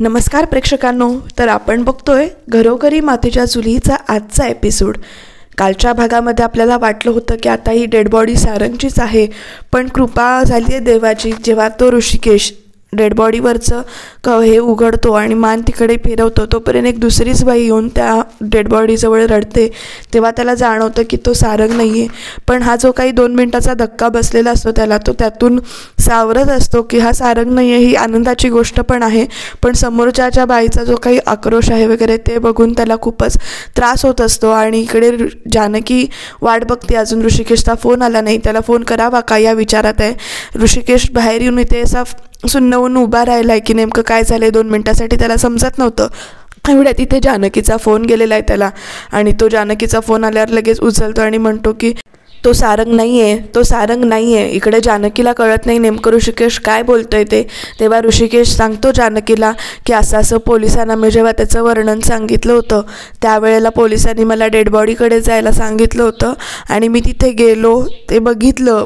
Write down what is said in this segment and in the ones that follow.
नमस्कार प्रेक्षकांनो, तर आपण बघतोय घरोघरी मातीच्या चुलीचा आजचा एपिसोड। कालच्या भागामध्ये आपल्याला वाटलं होतं की आता ही डेड बॉडी सारंगचीच आहे, पण कृपा झाली आहे देवाची। जेव्हा तो ऋषिकेश डेड बॉडीवरचं हे उघडतो आणि मान तिकडे फिरवतो, तोपर्यंत एक दुसरीच बाई येऊन त्या डेड बॉडीजवळ रडते। तेव्हा त्याला जाणवतं की तो सारंग नाही आहे, पण हा जो काही 2 मिनिटाचा धक्का बसलेला असतो त्याला, तो त्यातून सावरत असतो की हा सारंग नाही आहे। ही आनंदाची गोष्ट पण आहे, पण समोरच्या बाईचा जो काही आक्रोश आहे वगैरे ते बघून त्याला खूपच त्रास होत असतो। आणि इकडे जानकी वाट बघते, अजून ऋषिकेशचा फोन आला नाही, त्याला फोन करावा का या विचारात आहे। ऋषिकेश बाहेर येऊन इथे असा सुन्न होऊन उभा राहिला आहे की नेमकं काय झालं आहे। 2 मिनिटासाठी त्याला समजत नव्हतं। एवढ्या तिथे जानकीचा फोन गेलेला आहे त्याला, आणि तो जानकीचा फोन आल्यावर लगेच उचलतो आणि म्हणतो की तो सारंग नाही आहे, तो सारंग नाही आहे। इकडे जानकीला कळत नाही नेमकं ऋषिकेश काय बोलतोय ते। तेव्हा ऋषिकेश सांगतो जानकीला की असं असं पोलिसांना मी जेव्हा त्याचं वर्णन सांगितलं होतं त्यावेळेला पोलिसांनी मला डेड बॉडीकडे जायला सांगितलं होतं आणि मी तिथे गेलो, ते बघितलं,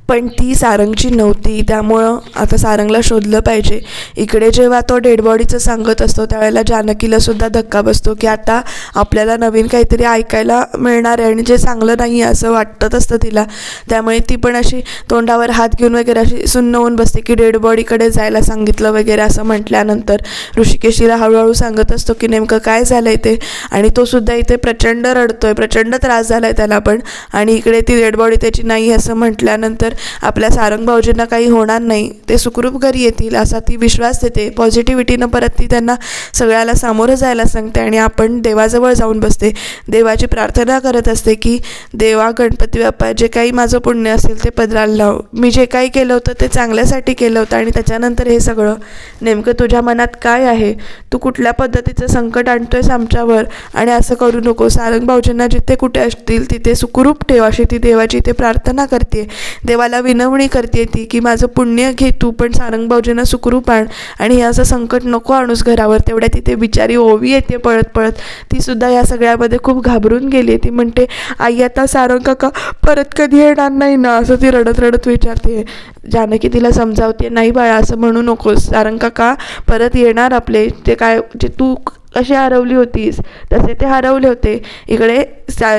पण ती सारंगची नव्हती। त्यामुळं आता सारंगला शोधलं पाहिजे। इकडे जेव्हा तो डेड बॉडीचं सांगत असतो त्यावेळेला जानकीला सुद्धा धक्का बसतो की आता आपल्याला नवीन काहीतरी ऐकायला मिळणार आहे आणि जे चांगलं नाही आहे असं वाटत असतं तिला। त्यामुळे ती पण अशी तोंडावर हात घेऊन वगैरे अशी सुन्न होऊन बसते की डेड बॉडीकडे जायला सांगितलं वगैरे असं म्हटल्यानंतर ऋषिकेश तिला हळूहळू सांगत असतो की नेमकं काय झालं आहे ते। आणि तो सुद्धा इथे प्रचंड रडतोय, प्रचंड त्रास झाला आहे त्याला पण। आणि इकडे ती डेड बॉडी त्याची नाही असं म्हटल्यानंतर आपल्या सारंग भाऊजींना काही होणार नाही, ते सुखरूप घरी येतील असा ती विश्वास देते। पॉझिटिव्हिटीनं परत ती त्यांना सगळ्याला सामोरं जायला सांगते आणि आपण देवाजवळ जाऊन बसते। देवाची प्रार्थना करत असते की देवा गणपती बाप्पा, जे काही माझं पुण्य असेल ते पदराला लाव। मी जे काही केलं होतं ते चांगल्यासाठी केलं होतं आणि त्याच्यानंतर हे सगळं नेमकं तुझ्या मनात काय आहे, तू कुठल्या पद्धतीचं संकट आणतोयस आमच्यावर, आणि असं करू नको। सारंग भाऊजींना जिथे कुठे असतील तिथे सुखरूप ठेव अशी ती देवाची ते प्रार्थना करते। देवाला विनवणी करते ती की माझं पुण्य घे तू, पण सारंग भाऊजींना सुखरूप आण आणि हे असं संकट नको आणूस घरावर। तेवढ्या तिथे बिचारी ओवी येते पळत पळत, ती सुद्धा या सगळ्यामध्ये खूप घाबरून गेली। ती म्हणते आई आता सारंग काका परत कधी येणार नाही ना, असं ती रडत रडत विचारते। जानकी तिला समजावते, नाही बाळा असं म्हणू नकोस, सारंग काका परत येणार आपले। ते काय जे तू कशी हरवली होतीस तसे ते हरवले होते। इकडे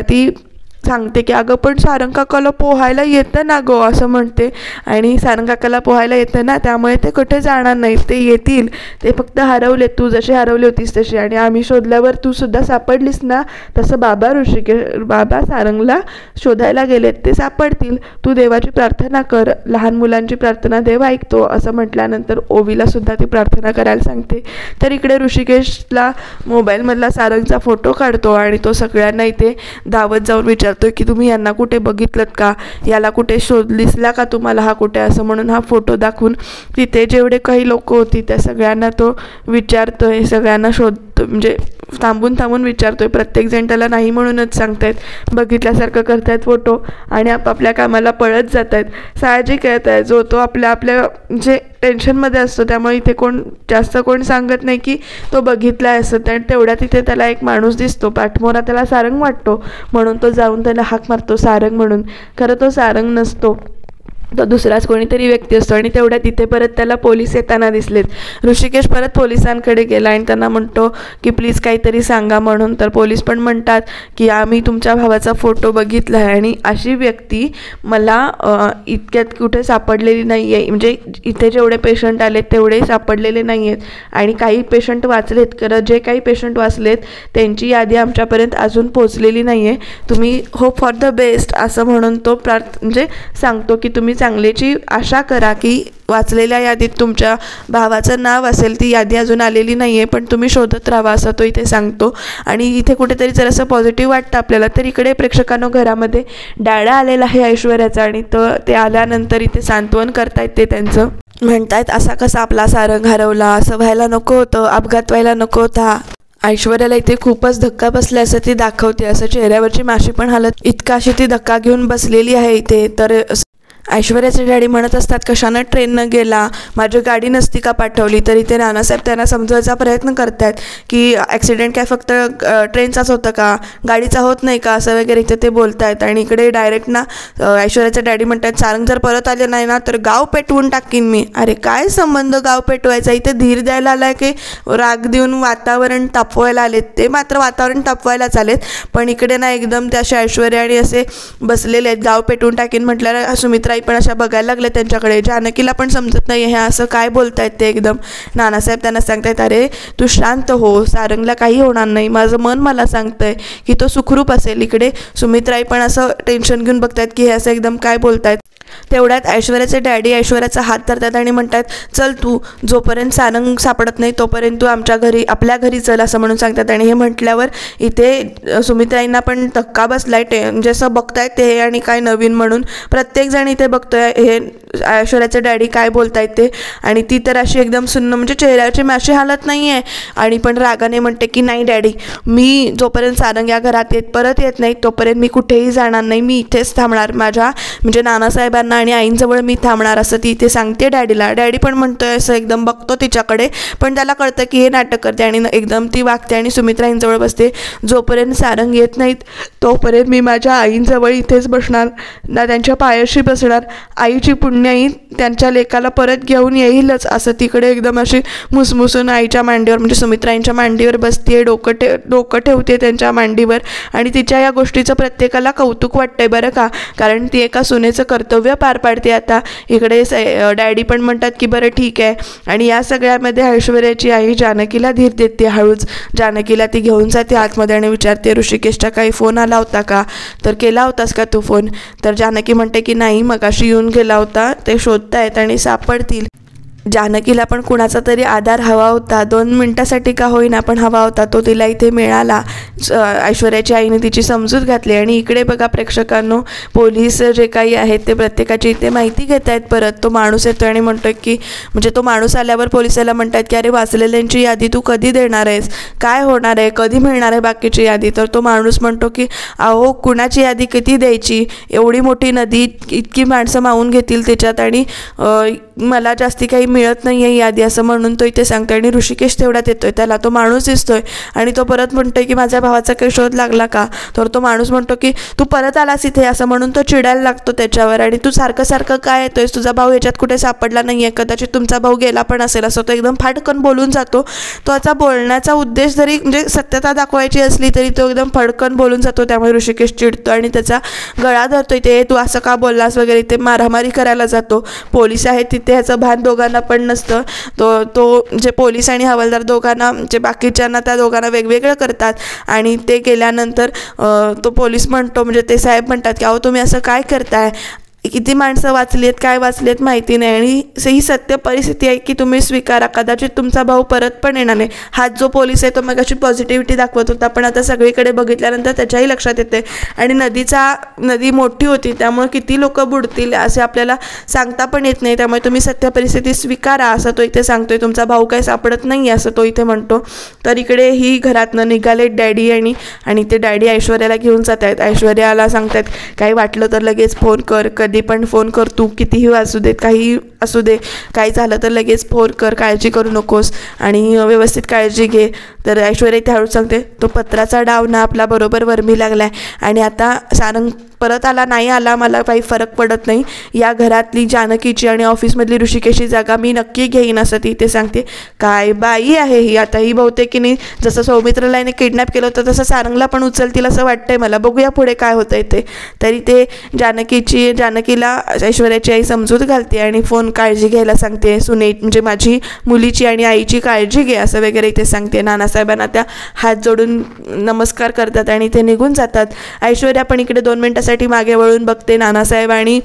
ती सांगते की अगं पण सारंग काकाला पोहायला येतं ना गं, असं म्हणते। आणि सारंग काकाला पोहायला येतं ना, त्यामुळे ते कुठे जाणार नाहीत, ते येतील। ते फक्त हरवले, तू जशी हरवली होतीस तशी, आणि आम्ही शोधल्यावर तू सुद्धा सापडलीस ना, तसं बाबा सारंगला शोधायला गेलेत, ते सापडतील। तू देवाची प्रार्थना कर, लहान मुलांची प्रार्थना देव ऐकतो, असं म्हटल्यानंतर ओवीला सुद्धा ती प्रार्थना करायला सांगते। तर इकडे ऋषिकेशला मोबाईलमधला सारंगचा फोटो काढतो आणि तो सगळ्यांना इथे धावत जाऊन विचारतो की तुम्ही यांना कुठे बघितलं का, याला कुठे दिसला का तुम्हाला हा कुठे, असं म्हणून हा फोटो दाखवून तिथे जेवढे काही लोक होती त्या सगळ्यांना तो विचारतोय, सगळ्यांना शोधतो, म्हणजे थांबून विचारतोय। प्रत्येकजण त्याला नाही म्हणूनच सांगतायत, बघितल्यासारखं करतायत फोटो आणि आपापल्या कामाला पळत जात आहेत। साहजिक आहे, जो तो आपल्या जे टेन्शनमध्ये असतो, त्यामुळे इथे जास्त कोण सांगत नाही की तो बघितला आहे असं। आणि तेवढ्या तिथे त्याला एक माणूस दिसतो पाठमोरा, त्याला सारंग वाटतो म्हणून तो जाऊन त्याला हाक मारतो सारंग म्हणून। खरं तो सारंग नसतो, तो दुसराच कोणीतरी व्यक्ती असतो। आणि तेवढ्या तिथे परत त्याला पोलीस येताना दिसलेत। ऋषिकेश परत पोलिसांकडे गेला आणि त्यांना म्हणतो की प्लीज काहीतरी सांगा म्हणून। तर पोलीस पण म्हणतात की आम्ही तुमच्या भावाचा फोटो बघितला आहे आणि अशी व्यक्ती मला इतक्यात कुठे सापडलेली नाही आहे, म्हणजे इथे जेवढे पेशंट आलेत तेवढे सापडलेले नाही आहेत आणि काही पेशंट वाचलेत, खरं जे काही पेशंट वाचलेत त्यांची यादी आमच्यापर्यंत अजून पोचलेली नाही आहे। तुम्ही होप फॉर द बेस्ट असं म्हणून तो म्हणजे सांगतो की तुम्ही चांगल्याची आशा करा की वाचलेल्या यादीत तुमच्या भावाचं नाव असेल, ती यादी अजून आलेली नाही आहे, पण तुम्ही शोधत राहा असं तो इथे सांगतो। आणि इथे कुठेतरी जर असं पॉझिटिव्ह वाटतं आपल्याला। तर इकडे प्रेक्षकांनो घरामध्ये डॅडा आलेला आहे ऐश्वर्याचा, आणि ते आल्यानंतर इथे सांत्वन करतायत, ते त्यांचं म्हणतायत असा कसा आपला सारंग हरवला, असं व्हायला नको होतं, अपघात व्हायला नको होता। ऐश्वर्याला इथे खूपच धक्का बसला असं ती दाखवते, असं चेहऱ्यावरची माशी पण हालत इतका अशी ती धक्का घेऊन बसलेली आहे इथे। तर ऐश्वर्याचे डॅडी म्हणत असतात, कशानं ट्रेननं गेला, माझी गाडी नसती का पाठवली. तरी ते नानासाहेब त्यांना समजवायचा प्रयत्न करत आहेत की ॲक्सिडेंट काय फक्त ट्रेनचाच होतं का, गाडीचा होत नाही का, असं वगैरे इथे ते बोलत आहेत. आणि इकडे डायरेक्ट ना ऐश्वर्याचे डॅडी म्हणतात, सारंग जर परत आले नाही ना तर गाव पेटवून टाकीन मी. अरे काय संबंध गाव पेटवायचा, इथे धीर द्यायला आलाय की राग देऊन वातावरण तापवायला आलेत. ते मात्र वातावरण तापवायलाच आलेत, पण इकडे ना एकदम त्या अशा ऐश्वर्या आणि असे बसलेले आहेत. गाव पेटवून टाकीन म्हटल्यावर सुमित्राई पण अशा बघायला लागले त्यांच्याकडे. जानकीला पण समजत नाही हे असं काय बोलतायत ते एकदम. नानासाहेब त्यांना सांगतायत, अरे तू शांत हो, सारंगला काही होणार नाही, माझं मन मला सांगतंय की तो सुखरूप असेल. इकडे सुमित्राई पण असं टेन्शन घेऊन बघतायत की हे असं एकदम काय बोलतायत. तेवढ्यात ऐश्वर्याचे डॅडी ऐश्वर्याचा हात धरतात आणि म्हणतात, चल तू जोपर्यंत सारंग सापडत नाही तोपर्यंत तू आपल्या घरी चल, असं म्हणून सांगतात. आणि हे म्हटल्यावर इथे सुमित्राईंना पण धक्का बसलाय. म्हणजे असं बघतायत ते आणि काय नवीन म्हणून प्रत्येकजण इथे बघतोय हे ऐश्वर्याचे डॅडी काय बोलतायत ते. आणि ती तर अशी एकदम सुन्न, म्हणजे चेहऱ्याची माशी हालत नाही आहे. आणि पण रागाने म्हणते की नाही डॅडी, मी जोपर्यंत सारंग या घरात परत येत नाही तोपर्यंत मी कुठेही जाणार नाही, मी इथेच थांबणार, माझ्या म्हणजे नानासाहेबांना आणि आईंजवळ मी थांबणार, असं ती इथे सांगते डॅडीला. डॅडी पण म्हणतोय, असं एकदम बघतो तिच्याकडे, पण त्याला कळतं की हे नाटक करते. आणि एकदम ती वागते आणि सुमित्राईंजवळ बसते. जोपर्यंत सारंग येत नाहीत तोपर्यंत मी माझ्या आईंजवळ इथेच बसणार ना, त्यांच्या पायाशी बसणार, आईची पुण्याई त्यांच्या लेकाला परत घेऊन येईलच, असं तिकडे एकदम अशी मुसमुसून आईच्या मांडीवर म्हणजे सुमित्राईंच्या मांडीवर बसते, डोकं ठेवते त्यांच्या मांडीवर. आणि तिच्या या गोष्टीचं प्रत्येकाला कौतुक वाटतंय बरं का, कारण ती एका सुनेचं कर्तव्य पार पाडते आता. इकडे डॅडी पण म्हणतात की बरं ठीक आहे. आणि या सगळ्यामध्ये ऐश्वर्याची आई जानकीला धीर देते. हळूच जानकीला ती घेऊन जाते आतमध्ये आणि विचारते, ऋषिकेशचा काही फोन आला होता का, तर केला होतास का तू फोन. तर जानकी म्हणते की नाही, मगाशी येऊन गेला होता, ते शोधतायत आणि सापडतील. जानकीला पण कुणाचा तरी आधार हवा होता, 2 मिनिटासाठी का होईना पण हवा होता, तो तिला इथे मिळाला. ऐश्वर्याच्या आईने तिची समजूत घातली. आणि इकडे बघा प्रेक्षकांनो, पोलीस जे काही आहेत ते प्रत्येकाची इथे माहिती घेत आहेत. परत तो माणूस येतो आणि म्हणतोय की, म्हणजे तो माणूस आल्यावर पोलिसाला म्हणतात की अरे वाचलेल्यांची यादी तू कधी देणार आहेस, काय होणार आहे, कधी मिळणार आहे बाकीची यादी. तर तो माणूस म्हणतो की अहो कुणाची यादी किती द्यायची, एवढी मोठी नदी, इतकी माणसं मावून घेतील त्याच्यात, आणि मला जास्ती काही मिळत नाही आहे यादी, असं म्हणून तो इथे सांगतो. आणि ऋषिकेश तेवढ्यात येतोय, त्याला तो माणूस दिसतोय आणि तो परत म्हणतोय की माझ्या भावाचा काही शोध लागला का. तर तो माणूस म्हणतो की तू परत आलास इथे, असं म्हणून तो चिडायला लागतो त्याच्यावर. आणि तू सारखं सारखं काय येतोयस, तुझा भाऊ याच्यात कुठे सापडला नाही आहे, कदाचित तुमचा भाऊ गेला पण असेल, असं तो एकदम फाटकन बोलून जातो. तो याचा बोलण्याचा उद्देश जरी म्हणजे सत्यता दाखवायची असली तरी तो एकदम फडकन बोलून जातो. त्यामुळे ऋषिकेश चिडतो आणि त्याचा गळा धरतोय, ते तू असं का बोललास वगैरे, ते मारामारी करायला जातो. पोलीस आहेत तिथे, ह्याचं भान दोघांना पण नसतं. तो जे पोलीस आणि हवालदार दोघांना, जे बाकीच्यांना त्या दोघांना वेगवेगळं करतात. आणि ते केल्यानंतर तो पोलीस म्हणतो, म्हणजे ते साहेब म्हणतात की अहो तुम्ही असं काय करताय, किती माणसं वाचली आहेत, काय वाचली आहेत माहिती नाही, आणि ही सत्य परिस्थिती आहे की तुम्ही स्वीकारा, कदाचित तुमचा भाऊ परत पण येणार नाही. हाच जो पोलीस आहे तो मग अशी पॉझिटिव्हिटी दाखवत होता, पण आता सगळीकडे बघितल्यानंतर त्याच्याही लक्षात येते. आणि नदी मोठी होती, त्यामुळे किती लोक बुडतील असे आपल्याला सांगता पण येत नाही, त्यामुळे तुम्ही सत्य परिस्थिती स्वीकारा, असं तो इथे सांगतोय. तुमचा भाऊ काही सापडत नाही असं तो इथे म्हणतो. तर इकडे ही घरातनं निघाले डॅडी आणि ते डॅडी ऐश्वर्याला घेऊन जात आहेत. ऐश्वर्याला सांगतात काही वाटलं तर लगेच फोन कर, कधी पण फोन कर, तू कितीही असू देत, काही असू दे, काही झालं तर लगेच फोन कर, काळजी करू नकोस आणि व्यवस्थित काळजी घे. तर ऐश्वर्या इथे हळूच सांगते, तो पत्राचा डाव ना आपला बरोबर वर्मी लागलाय आणि आता सारंग परत आला नाही आला मला काही फरक पडत नाही, या घरातली जानकीची आणि ऑफिसमधली ऋषिकेशची जागा मी नक्की घेईन, असं ती इथे सांगते. काय बाई आहे ही, आता ही बहुतेक की नाही जसं सौमित्रला किडनॅप केलं होतं तसं सारंगला पण उचलतील असं वाटतंय मला, बघूया पुढे काय होतंय ते. तरी ते जानकीला ऐश्वर्याची आई समजूत घालते आणि फोन काळजी घ्यायला सांगते, म्हणजे माझी मुलीची आणि आईची काळजी घे असं वगैरे इथे सांगते. नानासाहेबांना त्या हात जोडून नमस्कार करतात आणि ते निघून जातात. ऐश्वर्या पण इकडे 2 मिनिटासाठी मागे वळून बघते, नानासाहेब आणि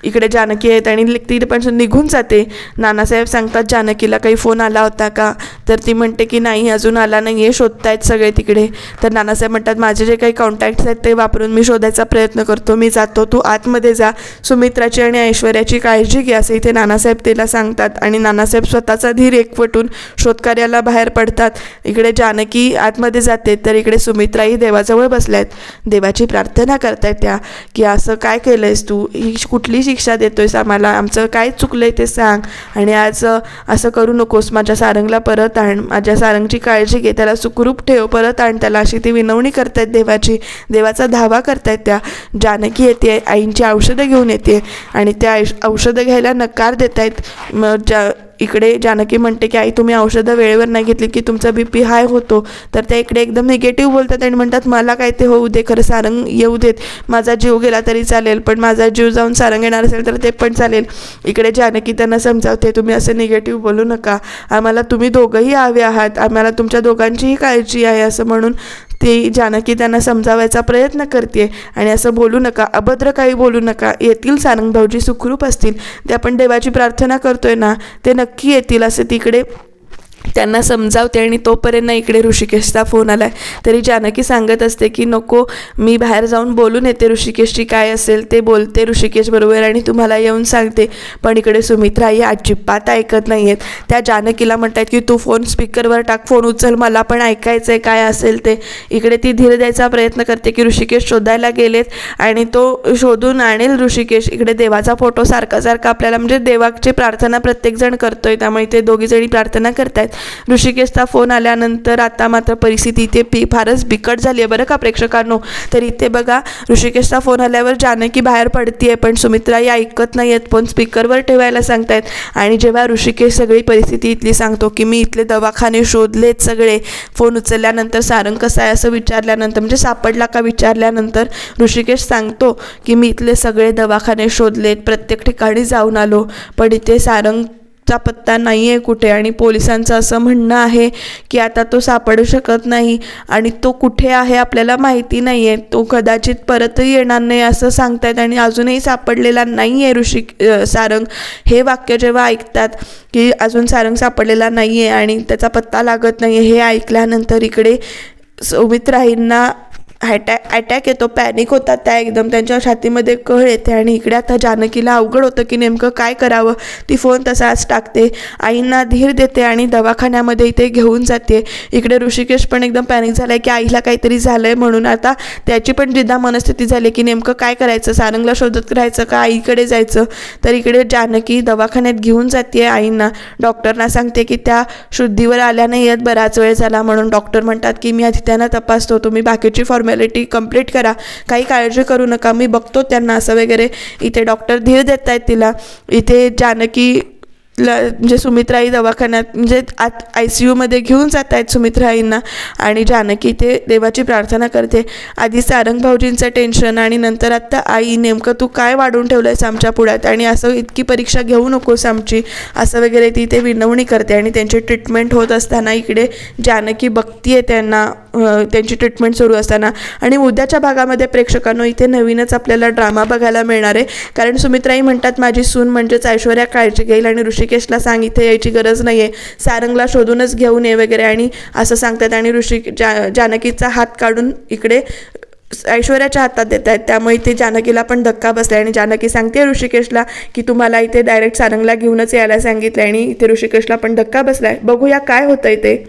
इकडे जानकी आहेत आणि ती पण निघून जाते. नानासाहेब सांगतात जानकीला काही फोन आला होता का, तर ती म्हणते की नाही अजून आला नाही आहे, शोधतायत सगळे तिकडे. तर नानासाहेब म्हणतात माझे जे काही कॉन्टॅक्ट्स आहेत ते वापरून मी शोधायचा प्रयत्न करतो, मी जातो, तू आतमध्ये जा, सुमित्राची आणि ऐश्वर्याची काळजी घे असं इथे नानासाहेब तिला सांगतात. आणि नानासाहेब स्वतःचा धीर एकवटून शोधकार्याला बाहेर पडतात. इकडे जानकी आतमध्ये जाते तर इकडे सुमित्राही देवाजवळ बसल्या आहेत, देवाची प्रार्थना करतायत त्या की असं काय केलं आहेस तू, ही कुठली शिक्षा देतोयस आम्हाला, आमचं काय चुकलं आहे ते सांग, आणि आज असं करू नकोस, माझ्या सारंगला परत आण, माझ्या सारंगची काळजी घे, त्याला सुखरूप ठेव, परत आण त्याला, अशी ती विनवणी करतायत देवाची, देवाचा धावा करतायत त्या. जानकी येते, आईंची औषधं घेऊन येते आणि त्या औषधं घ्यायला नकार देत आहेत. मग इकडे जानकी म्हणते की आई तुम्ही औषधं वेळेवर नाही घेतली की तुमचा BP हाय होतो. तर त्या इकडे एकदम निगेटिव्ह बोलतात आणि म्हणतात मला काय ते होऊ दे, खरं सारंग येऊ देत, माझा जीव गेला तरी चालेल, पण माझा जीव जाऊन सारंग येणार असेल तर ते पण चालेल. इकडे जानकी त्यांना समजावते तुम्ही असं निगेटिव्ह बोलू नका, आम्हाला तुम्ही दोघंही हवे आहात, आम्हाला तुमच्या दोघांचीही काळजी आहे असं म्हणून ती जानकी त्यांना समजावायचा प्रयत्न करते. आणि असं बोलू नका, अभद्र काही बोलू नका, येतील सारंग भाऊजी सुखरूप असतील, ते आपण देवाची प्रार्थना करतोय ना ते नक्की येतील असं तिकडे त्यांना समजावते. आणि तोपर्यंत इकडे ऋषिकेशचा फोन आला आहे. तरी जानकी सांगत असते की नको, मी बाहेर जाऊन बोलून येते, ऋषिकेशची काय असेल ते बोलते ऋषिकेश बरोबर आणि तुम्हाला येऊन सांगते. पण इकडे सुमित्रा आई अजिबात ऐकत नाही आहेत. त्या जानकीला म्हणतात की तू फोन स्पीकरवर टाक, फोन उचल, मला पण ऐकायचं आहे काय असेल ते. इकडे ती धीर द्यायचा प्रयत्न करते की ऋषिकेश शोधायला गेलेत आणि तो शोधून आणेल ऋषिकेश. इकडे देवाचा फोटो सारखा सारखा आपल्याला म्हणजे देवाची प्रार्थना प्रत्येकजण करतोय, त्यामुळे ते दोघीजणी प्रार्थना करतायत. ऋषिकेशचा फोन आल्यानंतर आता मात्र परिस्थिती इथे फारच बिकट झाली आहे बरं का प्रेक्षकांनो. तर इथे बघा ऋषिकेशचा फोन आल्यावर जानकी बाहेर पडतीये, पण सुमित्राही ऐकत नाही आहेत, फोन स्पीकरवर ठेवायला सांगतायत. आणि जेव्हा ऋषिकेश सगळी परिस्थिती इथली सांगतो की मी इथले दवाखाने शोधलेत सगळे, फोन उचलल्यानंतर सारंग कसा आहे असं विचारल्यानंतर म्हणजे सापडला का विचारल्यानंतर ऋषिकेश सांगतो की मी इथले सगळे दवाखाने शोधलेत, प्रत्येक ठिकाणी जाऊन आलो, पण इथे सारंग चा पत्ता नाही आहे कुठे. आणि पोलिसांचं असं म्हणणं आहे की आता तो सापडू शकत नाही आणि तो कुठे आहे आपल्याला माहिती नाही आहे, तो कदाचित परतही येणार नाही असं सांगतायत आणि अजूनही सापडलेला नाही आहे सारंग. हे वाक्य जेव्हा ऐकतात की अजून सारंग सापडलेला नाही आहे आणि त्याचा पत्ता लागत नाही आहे, हे ऐकल्यानंतर इकडे सुमित्राईंना अटॅक येतो, पॅनिक होतात त्या, एकदम त्यांच्या छातीमध्ये कळ येते. आणि इकडे आता जानकीला अवघड होतं की नेमकं काय करावं. ती फोन तसाच टाकते, आईंना धीर देते आणि दवाखान्यामध्ये इथे घेऊन जाते. इकडे ऋषिकेश पण एकदम पॅनिक झाला आहे की आईला काहीतरी झालं आहे म्हणून आता त्याची पण जिद्दा मनस्थिती झाली की नेमकं काय करायचं, सारंगला शोधत राहायचं का आईकडे जायचं. तर इकडे जानकी दवाखान्यात घेऊन जाते आईंना, डॉक्टरना सांगते की त्या शुद्धीवर आल्या नाही आहेत बराच वेळ झाला म्हणून. डॉक्टर म्हणतात की मी आधी त्यांना तपासतो, तुम्ही बाकीची फॉर्मॅलिटी कंप्लीट करा, काही काळजी करू नका, मी बघतो त्यांना असं वगैरे. इथे डॉक्टर धीर देत आहेत तिला. इथे जानकी म्हणजे सुमित्राई दवाखान्यात म्हणजे ICUमध्ये घेऊन जात आहेत सुमित्राईंना आणि जानकी ते देवाची प्रार्थना करते. आधी सारंग भाऊजींचं टेन्शन आणि नंतर आत्ता आई, नेमकं तू काय वाढून ठेवलं आहेस आमच्या पुढ्यात आणि असं इतकी परीक्षा घेऊ नकोस आमची असं वगैरे ती ते विनवणी करते. आणि त्यांची ट्रीटमेंट होत असताना इकडे जानकी बघतीये त्यांना, त्यांची ट्रीटमेंट सुरू असताना. आणि उद्याच्या भागामध्ये प्रेक्षकांनो इथे नवीनच आपल्याला ड्रामा बघायला मिळणार आहे, कारण सुमित्राई म्हणतात माझी सून म्हणजेच ऐश्वर्या काळजी घेईल आणि ऋषिकेशला सांग इथे यायची गरज नाही आहे, सारंगला शोधूनच घेऊन ये वगैरे आणि असं सांगतात. आणि जानकीचा हात काढून इकडे ऐश्वर्याच्या हातात देत आहेत, त्यामुळे इथे जानकीला पण धक्का बसला आणि जानकी सांगते ऋषिकेशला की तुम्हाला इथे डायरेक्ट सारंगला घेऊनच यायला सांगितलं आणि इथे ऋषिकेशला पण धक्का बसलाय. बघूया काय होतंय ते.